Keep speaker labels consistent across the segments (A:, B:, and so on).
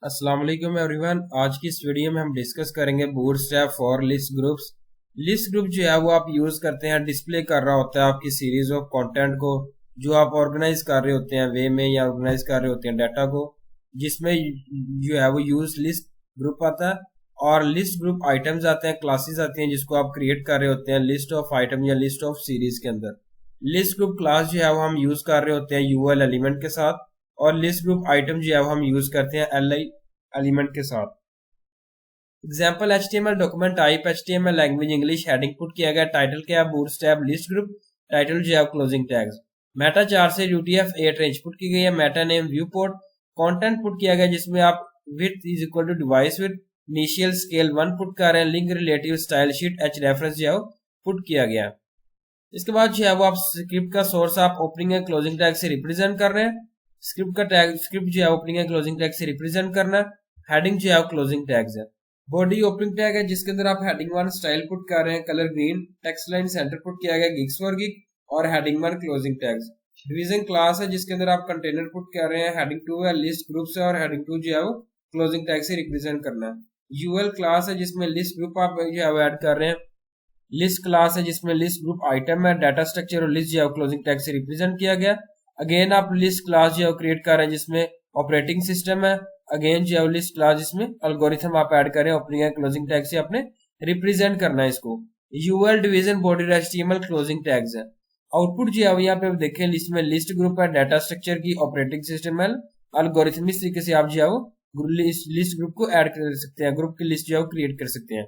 A: अस्सलाम वालेकुम एवरीवन। आज की इस वीडियो में हम डिस्कस करेंगे bootstrap for list groups. List group जो है वो आप यूज करते हैं, डिस्प्ले कर रहा होता है आपकी सीरीज ऑफ कंटेंट को, जो आप ऑर्गेनाइज कर रहे होते हैं वे में या ऑर्गेनाइज कर रहे होते हैं डाटा को, जिसमें जो है वो यूज लिस्ट ग्रुप आता है और लिस्ट ग्रुप आइटम्स आते हैं, क्लासेस आती हैं जिसको आप क्रिएट कर रहे होते हैं लिस्ट ऑफ आइटम या लिस्ट ऑफ सीरीज के अंदर। लिस्ट ग्रुप क्लास जो है वो हम यूज कर रहे होते हैं यूएल एलिमेंट के साथ, और लिस्ट ग्रुप आइटम जो है वो हम यूज करते हैं एल एलिमेंट के साथ। Example HTML document type HTML language English, heading put किया गया, टाइटल क्या है बूटस्ट्रैप लिस्ट ग्रुप, टाइटल जो है क्लोजिंग टैग्स। मेटा 4 से UTF-8 रेंज पुट की गई है, meta name viewport, content put किया गया जिसमें आप width is equal to device width, initial scale 1 put कर रहे हैं, link relative stylesheet h reference जो है पुट किया गया। इसके बाद जो है वो आप स्क्रिप्ट का सोर्स आप ओपनिंग एंड क्लोजिंग टैग से रिप्रेजेंट कर रहे हैं। स्क्रिप्ट का टैग, स्क्रिप्ट जो है ओपनिंग एंड क्लोजिंग टैग से रिप्रेजेंट करना है। हेडिंग जो है क्लोजिंग टैग्स है। बॉडी ओपनिंग टैग है जिसके अंदर आप हेडिंग 1 स्टाइल पुट कर रहे हैं, colour green, text line centre put किया गया, गिग्स फॉर गिग, और heading 1 closing tags. Division class है जिसके अंदर आप कंटेनर पुट कर रहे हैं, हेडिंग 2 है लिस्ट ग्रुप से, और हेडिंग 2 जो है वो क्लोजिंग टैग से रिप्रेजेंट करना है। यूएल क्लास है जिसमें लिस्ट ग्रुप आप जो है ऐड कर रहे हैं। लिस्ट क्लास है जिसमें लिस्ट ग्रुप आइटम है, डाटा स्ट्रक्चर और लिस्ट जो है क्लोजिंग टैग से रिप्रेजेंट किया गया। अगेन आप लिस्ट क्लास जो है क्रिएट कर रहे हैं जिसमें ऑपरेटिंग सिस्टम है। अगेन जो है लिस्ट क्लास जिसमें एल्गोरिथम आप ऐड करें, ओपनिंग एंड क्लोजिंग टैग से आपने रिप्रेजेंट करना है इसको। UL division body HTML closing tags है। आउटपुट जो है यहाँ पे देखें, लिस्ट में लिस्ट ग्रुप है, डाटा स्ट्रक्चर की, ऑपरेटिंग सिस्टम है, एल्गोरिथम। इस तरीके से आप जो है वो लिस्ट ग्रुप को ऐड कर सकते हैं, ग्रुप की लिस्ट जो है क्रिएट कर सकते हैं।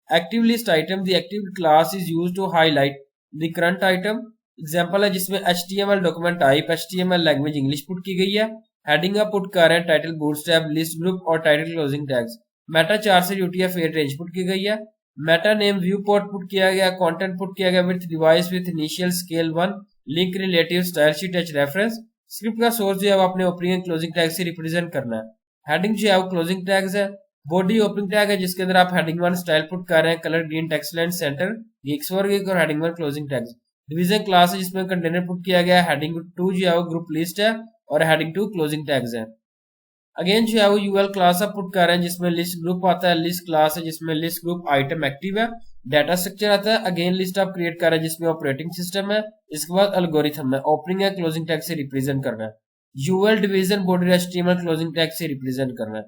A: Active list item, the active class is used to highlight the current item. Example है जिसमें HTML document type HTML language English put की गई है। हेडिंग आप पुट कर रहे हैं टाइटल बूटस्ट्रैप लिस्ट ग्रुप और टाइटल क्लोजिंग टैग्स। मेटा 4 से UTF-8 रेंज पुट की गई है। Meta name viewport put किया गया, कंटेंट पुट किया गया with device with initial scale 1, link relative stylesheet h reference. Script का सोर्स जो है आपने ओपनिंग एंड क्लोजिंग टैग से रिप्रेजेंट करना है। हेडिंग जो है क्लोजिंग टैग्स है। बॉडी ओपनिंग टैग है जिसके अंदर आप हेडिंग 1 स्टाइल पुट कर रहे हैं, colour green, text line centre, gigs for gig, और heading 1 closing tags. Division class है जिसमें कंटेनर पुट किया गया है, हेडिंग 2 जो है ग्रुप लिस्ट है, और हेडिंग 2 क्लोजिंग टैग्स है। अगेन जो है वो यूएल क्लास आप पुट कर रहे हैं जिसमें लिस्ट ग्रुप आता है, लिस्ट क्लास है जिसमें लिस्ट ग्रुप आइटम एक्टिव है, डाटा स्ट्रक्चर आता है। अगेन लिस्ट आप क्रिएट कर रहे हैं जिसमें ऑपरेटिंग सिस्टम है। इसके बाद एल्गोरिथम है, ओपनिंग है क्लोजिंग टैग से रिप्रेजेंट करना है। UL division body HTML closing tag से रिप्रेजेंट करना है।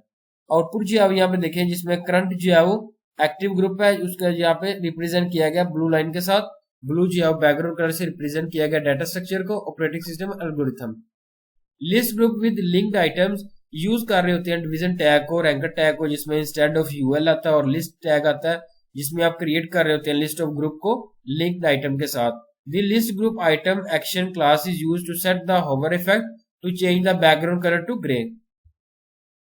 A: आउटपुट जो है यहाँ पे देखें जिसमें करंट जो है वो एक्टिव ग्रुप है, उसका यहाँ पे रिप्रेजेंट किया गया ब्लू लाइन के साथ। ब्लू जो है बैकग्राउंड कलर से रिप्रेजेंट किया गया डाटा स्ट्रक्चर को, operating system, algorithm. List group with linked items use कर रहे होते हैं डिवीजन टैग को, रैंकर टैग को, जिसमें इंस्टेड ऑफ यूएल आता है, और लिस्ट टैग आता है जिसमें आप क्रिएट कर रहे होते हैं लिस्ट ऑफ ग्रुप को लिंक्ड आइटम के साथ। The list group item action class is use to set the hover effect to change the background colour to grey.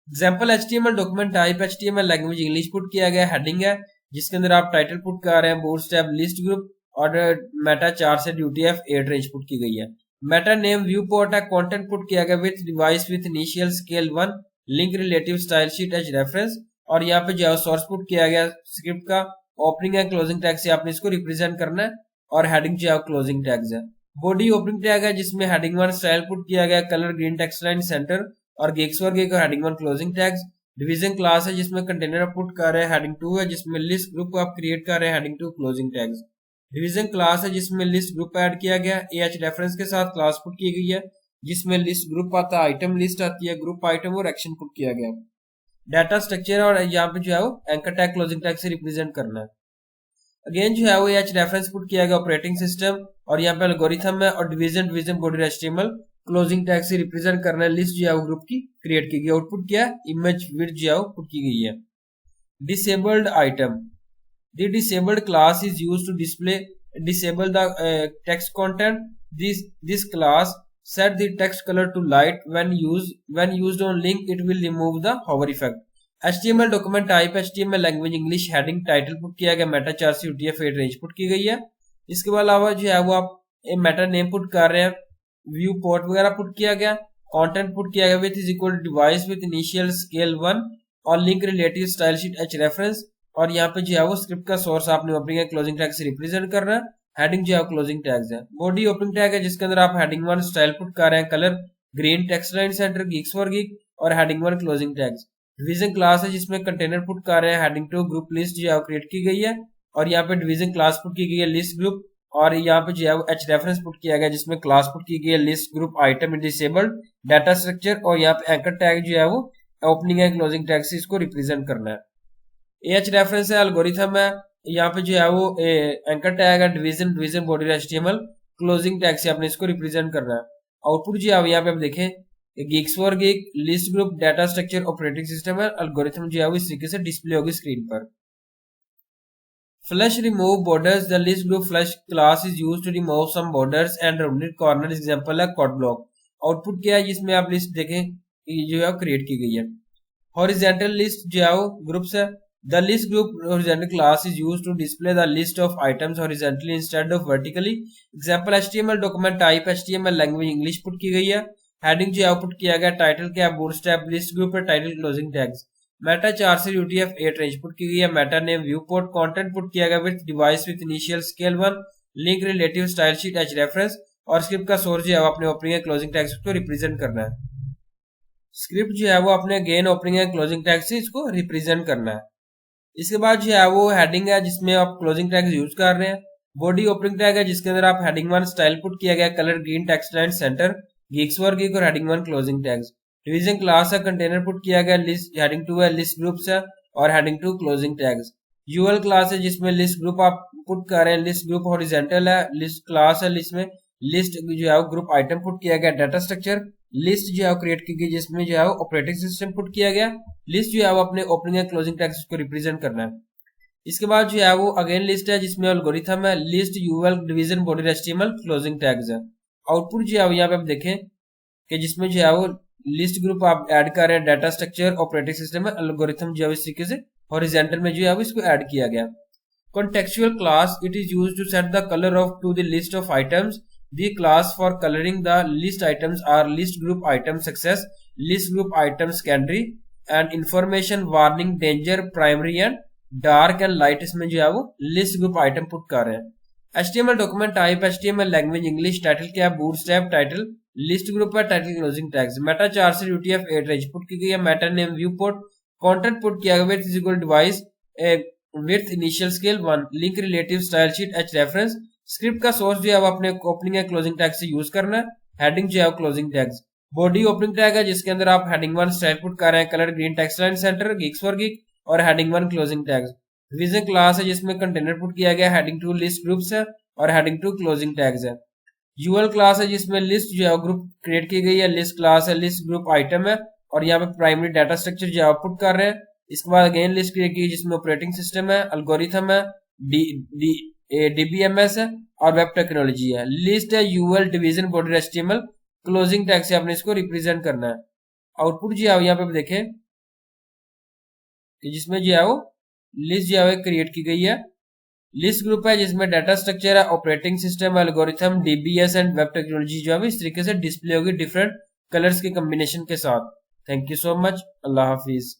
A: Example HTML document type HTML language English put किया गया, heading है जिसके अंदर आप title put कर रहे हैं bootstrap list group, और मेटा 4 से UTF-8 रेंज पुट की गई है। मेटा नेम व्यू पोर्ट है, कंटेंट पुट किया गया with device with initial scale 1, link relative stylesheet h reference, और यहाँ पे जो सोर्स पुट किया गया स्क्रिप्ट का, ओपनिंग एंड क्लोजिंग टैग से आपने इसको रिप्रेजेंट करना है, और हेडिंग जो है क्लोजिंग टैग्स है। बॉडी ओपनिंग टैग है जिसमें हेडिंग 1 स्टाइल पुट किया गया, colour green, text line centre, और गिग्स फॉर गिग, और heading 1 closing tags. Division class है जिसमें कंटेनर पुट कर रहे हैं, हेडिंग 2 है जिसमें लिस्ट ग्रुप आप क्रिएट कर रहे हैं, heading 2 closing tags. Division class है जिसमें लिस्ट ग्रुप ऐड किया गया, h रेफरेंस के साथ क्लास पुट की गई है जिसमें लिस्ट ग्रुप आता है, आइटम लिस्ट आती है, ग्रुप आइटम, और एक्शन पुट किया गया। डाटा स्ट्रक्चर और यहाँ पे जो है वो एंकर टैग क्लोजिंग टैग से रिप्रेजेंट करना है। अगेन जो है वो h रेफरेंस पुट किया गया, ऑपरेटिंग सिस्टम, और यहाँ पे एल्गोरिथम है, और division body HTML closing tag से रिप्रेजेंट करना है। लिस्ट जो है वो ग्रुप की क्रिएट की गई। आउटपुट क्या है, इमेज विड्थ जो है वो पुट की गई है। Disabled item, the disabled class is used to disable the text content. This class set the text color to light. When used on link, it will remove the hover effect. HTML document type HTML language English, heading title put किया गया, Meta 4 से UTF-8 range put की गई है। इसके अलावा जो है वो आप मेटा नेम पुट कर रहे हैं, व्यू पोर्ट वगैरह पुट किया गया, कंटेंट पुट किया गया with is equal device with initial scale 1, और link relative stylesheet h reference, और यहाँ पे जो है वो स्क्रिप्ट का सोर्स आपने ओपनिंग एंड क्लोजिंग टैग से रिप्रेजेंट करना है। हेडिंग जो है क्लोजिंग टैग्स है। बॉडी ओपनिंग टैग है जिसके अंदर आप हेडिंग 1 स्टाइल पुट कर रहे हैं, colour green, text line centre, gigs for gig, और heading 1 closing tags. Division class है जिसमें कंटेनर पुट कर रहे हैं, हेडिंग टू ग्रुप लिस्ट जो है क्रिएट की गई है और यहाँ पे डिवीजन क्लास पुट की गई है लिस्ट ग्रुप, और यहाँ पे जो है एच रेफरेंस पुट किया गया जिसमें क्लास पुट की गई है list group item disabled data structure, और यहाँ पे एंकर टैग जो है वो ओपनिंग एंड क्लोजिंग टैग से इसको रिप्रेजेंट करना है। एच रेफरेंस है, एल्गोरिथम है, यहाँ पे जो है वो एंकर टैग है, division body HTML, closing tag से आपने इसको रिप्रेजेंट करना है। आउटपुट जो है यहाँ पे आप देखें gigs for gig, list group, data structure, operating system है, एल्गोरिथम जो है वो इस तरीके से डिस्प्ले होगी स्क्रीन पर। Flush remove borders. The list group flush class is used to remove some borders and rounded corner. Example है code block. आउटपुट क्या है जिसमें आप लिस्ट देखें जो है क्रिएट की गई है। हॉरिजॉन्टल लिस्ट जो है वो ग्रुप्स है। The list group horizontal class is used to display the list of items horizontally instead of vertically. Example HTML document type HTML language English put की गई है। हेडिंग जो आउटपुट किया गया, टाइटल क्या है बूटस्ट्रैप, लिस्ट ग्रुप है, title closing tags. Meta 4 से UTF-8 रेंज पुट की गई है। Meta name viewport, content put किया गया with device with initial scale 1, link relative style sheet H reference, और स्क्रिप्ट का सोर्स जो है वो अपने ओपनिंग एंड क्लोजिंग टैग्स को रिप्रेजेंट करना है। स्क्रिप्ट जो है वो अपने again opening and closing tag से इसको रिप्रेजेंट करना है। इसके बाद जो है वो हेडिंग है जिसमें आप क्लोजिंग टैग्स यूज कर रहे हैं। बॉडी ओपनिंग टैग है जिसके अंदर आप हेडिंग 1 स्टाइल पुट किया गया, colour green, text line centre, gigs for gig, और heading 1 closing tags. Division class है, कंटेनर पुट किया गया, लिस्ट हेडिंग 2 है, लिस्ट ग्रुप्स है, और heading 2 closing tags. UL class है जिसमें लिस्ट ग्रुप आप पुट कर रहे हैं, लिस्ट ग्रुप हॉरिजॉन्टल है, लिस्ट क्लास है जिसमें लिस्ट जो है ग्रुप आइटम पुट किया गया, डाटा स्ट्रक्चर लिस्ट जो है क्रिएट की गई जिसमें जो है ऑपरेटिंग सिस्टम पुट किया गया, लिस्ट जो है वो अपने ओपनिंग एंड क्लोजिंग टैग्स को रिप्रेजेंट करना है। इसके बाद जो है वो अगेन लिस्ट है जिसमें एल्गोरिथम है, list UL division body HTML closing tags है। आउटपुट जो है यहाँ पे आप देखें कि जिसमें जो है वो लिस्ट ग्रुप आप ऐड कर रहे हैं, डाटा स्ट्रक्चर, ऑपरेटिंग सिस्टम है, एल्गोरिथम जो है इस तरीके से हॉरिजॉन्टल में जो है वो इसको ऐड किया गया। Contextual class, it is used to set the colour of to the list of items. The class for colouring the list items are list group item success, list group item secondary, and information, warning, danger, primary and dark and light. इसमें जो है वो list group item put कर रहे हैं। HTML document type HTML language English, title क्या है bootstrap, title list group है, टाइटल क्लोजिंग टैग्स। मेटा 4 से UTF-8 रेंज पुट की गई है। Meta name viewport, content put किया गया with equal device with initial scale 1, link relative style sheet H reference. Script का सोर्स जो है वो अपने ओपनिंग एंड क्लोजिंग टैग से यूज करना है। हेडिंग जो है closing tags. Body opening tag है जिसके अंदर आप हेडिंग 1 स्टाइल पुट कर रहे हैं, colour green, text line centre, gigs for gig, और heading 1 closing tags. Division class है जिसमें कंटेनर पुट किया गया, हेडिंग 2 लिस्ट ग्रुप्स है, और हेडिंग 2 क्लोजिंग टैग्स है। यूएल क्लास है जिसमें लिस्ट जो है ग्रुप क्रिएट की गई है, लिस्ट क्लास है, लिस्ट ग्रुप आइटम है, और यहाँ पे प्राइमरी डाटा स्ट्रक्चर जो आउटपुट कर रहे हैं। इसके बाद अगेन लिस्ट क्रिएट की जिसमें ऑपरेटिंग सिस्टम है, एल्गोरिथम है, डीबीएमएस है, और वेब टेक्नोलॉजी है। लिस्ट है UL division body HTML, closing tag से आपने इसको रिप्रेजेंट करना है। आउटपुट जो है यहाँ पे देखें कि जिसमें जो है वो लिस्ट जो है क्रिएट की गई है। लिस्ट ग्रुप है जिसमें डाटा स्ट्रक्चर है, operating system, algorithm, DBS and web technology जो है इस तरीके से डिस्प्ले होगी डिफरेंट कलर्स के कॉम्बिनेशन के साथ। Thank you so much, Allah Hafiz.